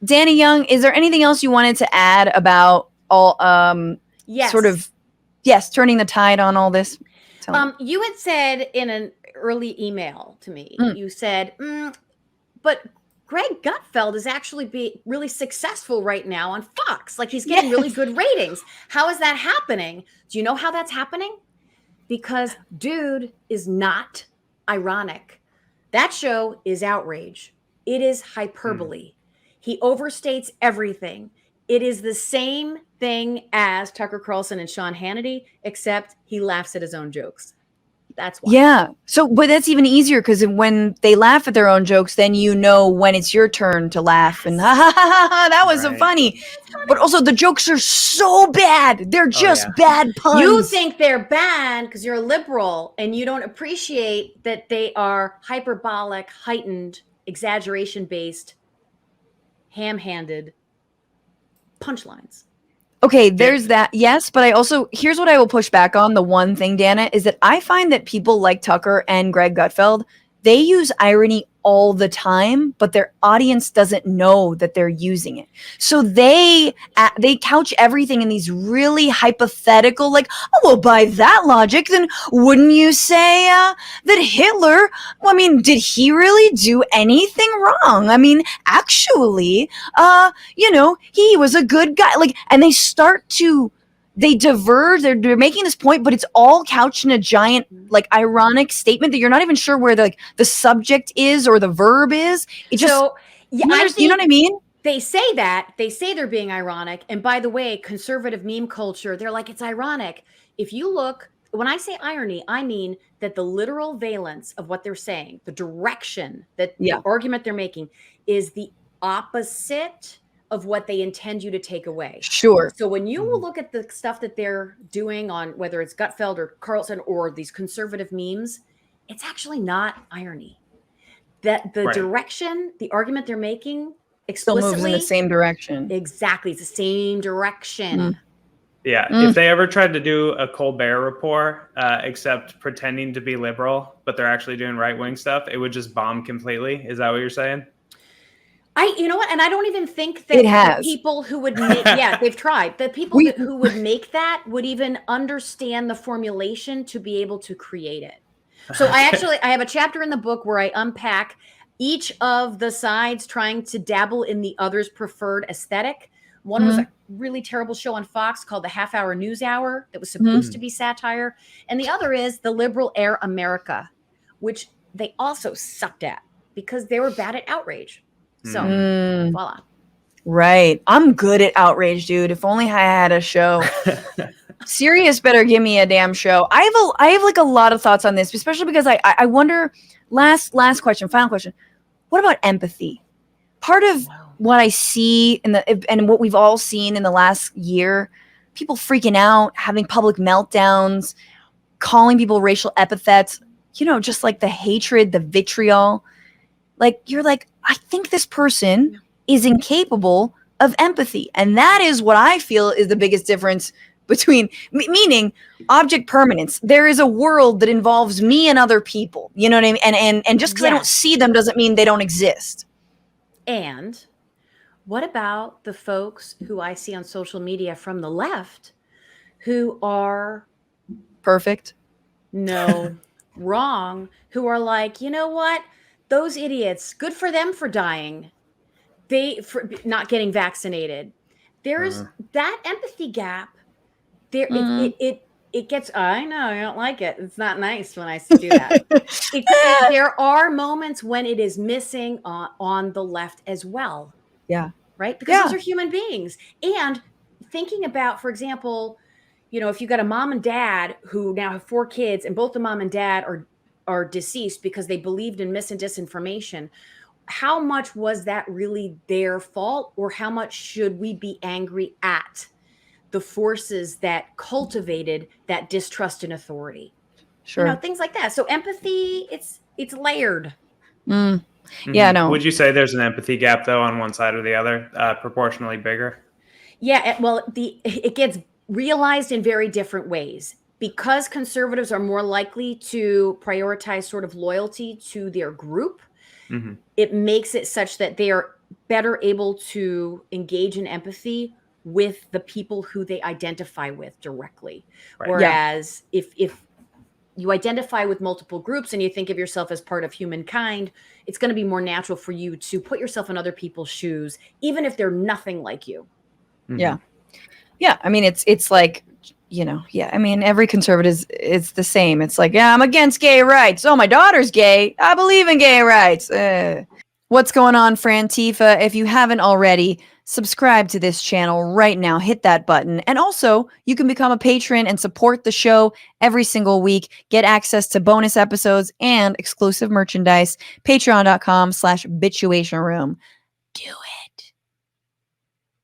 Danny Young, is there anything else you wanted to add about all Yes. sort of turning the tide on all this? You had said in an early email to me, you said, but Greg Gutfeld is actually really successful right now on Fox. Like, he's getting really good ratings. How is that happening? Do you know how that's happening? Because dude is not ironic. That show is outrage. It is hyperbole. He overstates everything. It is the same thing as Tucker Carlson and Sean Hannity, except he laughs at his own jokes. That's why. Yeah. So, but that's even easier because when they laugh at their own jokes, then you know when it's your turn to laugh and ha ha ha ha, that was so funny. But also the jokes are so bad. They're just bad puns. You think they're bad because you're a liberal and you don't appreciate that they are hyperbolic, heightened, exaggeration-based, ham-handed punchlines. Okay, there's that. Yes, but here's what I will push back on. The one thing, Dana, is that I find that people like Tucker and Greg Gutfeld, they use irony all the time, but their audience doesn't know that they're using it. So they couch everything in these really hypothetical, like, oh, well, by that logic, then wouldn't you say that Hitler, well, I mean, did he really do anything wrong? I mean, actually, he was a good guy. Like, and they diverge. They're making this point, but it's all couched in a giant, like, ironic statement that you're not even sure where the subject is or the verb is. It just, you know what I mean? They say that. They say they're being ironic. And by the way, conservative meme culture, they're like, it's ironic. If you look, when I say irony, I mean that the literal valence of what they're saying, the direction that the argument they're making is the opposite of what they intend you to take away. Sure. So when you look at the stuff that they're doing on whether it's Gutfeld or Carlson or these conservative memes, it's actually not irony. That the direction, the argument they're making explicitly still moves in the same direction. Exactly. It's the same direction. Yeah. If they ever tried to do a Colbert Report, except pretending to be liberal, but they're actually doing right-wing stuff, it would just bomb completely. Is that what you're saying? You know what? And I don't even think that the people who would make, they've tried. The people who would make that would even understand the formulation to be able to create it. So I have a chapter in the book where I unpack each of the sides trying to dabble in the other's preferred aesthetic. One was a really terrible show on Fox called The Half Hour News Hour that was supposed to be satire. And the other is The Liberal Air America, which they also sucked at because they were bad at outrage. So, voila. Right. I'm good at outrage, dude. If only I had a show. Sirius better give me a damn show. I have like a lot of thoughts on this, especially because I wonder, last question, final question. What about empathy? Part of what I see and what we've all seen in the last year, people freaking out, having public meltdowns, calling people racial epithets, just like the hatred, the vitriol. Like, you're like, I think this person is incapable of empathy. And that is what I feel is the biggest difference between, meaning object permanence. There is a world that involves me and other people. You know what I mean? And just because I don't see them doesn't mean they don't exist. And what about the folks who I see on social media from the left who are perfect? No, wrong. Who are like, you know what? Those idiots, good for them for dying. For not getting vaccinated. There's that empathy gap. There, it gets. I know I don't like it. It's not nice when I do that. There are moments when it is missing on the left as well. Yeah. Right. Because those are human beings. And thinking about, for example, if you got a mom and dad who now have 4 kids, and both the mom and dad are deceased because they believed in mis and disinformation. How much was that really their fault, or how much should we be angry at the forces that cultivated that distrust in authority? Sure. Things like that. So empathy, it's layered. Yeah, no. Would you say there's an empathy gap though on one side or the other, proportionally bigger? Yeah, well, it gets realized in very different ways. Because conservatives are more likely to prioritize sort of loyalty to their group, it makes it such that they are better able to engage in empathy with the people who they identify with directly. Right. Whereas if you identify with multiple groups and you think of yourself as part of humankind, it's going to be more natural for you to put yourself in other people's shoes, even if they're nothing like you. Mm-hmm. Yeah. Yeah. I mean, it's like, I mean, every conservative is the same. It's like, yeah, I'm against gay rights. Oh, my daughter's gay. I believe in gay rights. What's going on, Frantifa? If you haven't already, subscribe to this channel right now. Hit that button. And also, you can become a patron and support the show every single week. Get access to bonus episodes and exclusive merchandise. Patreon.com/bitchuationroom. Do it.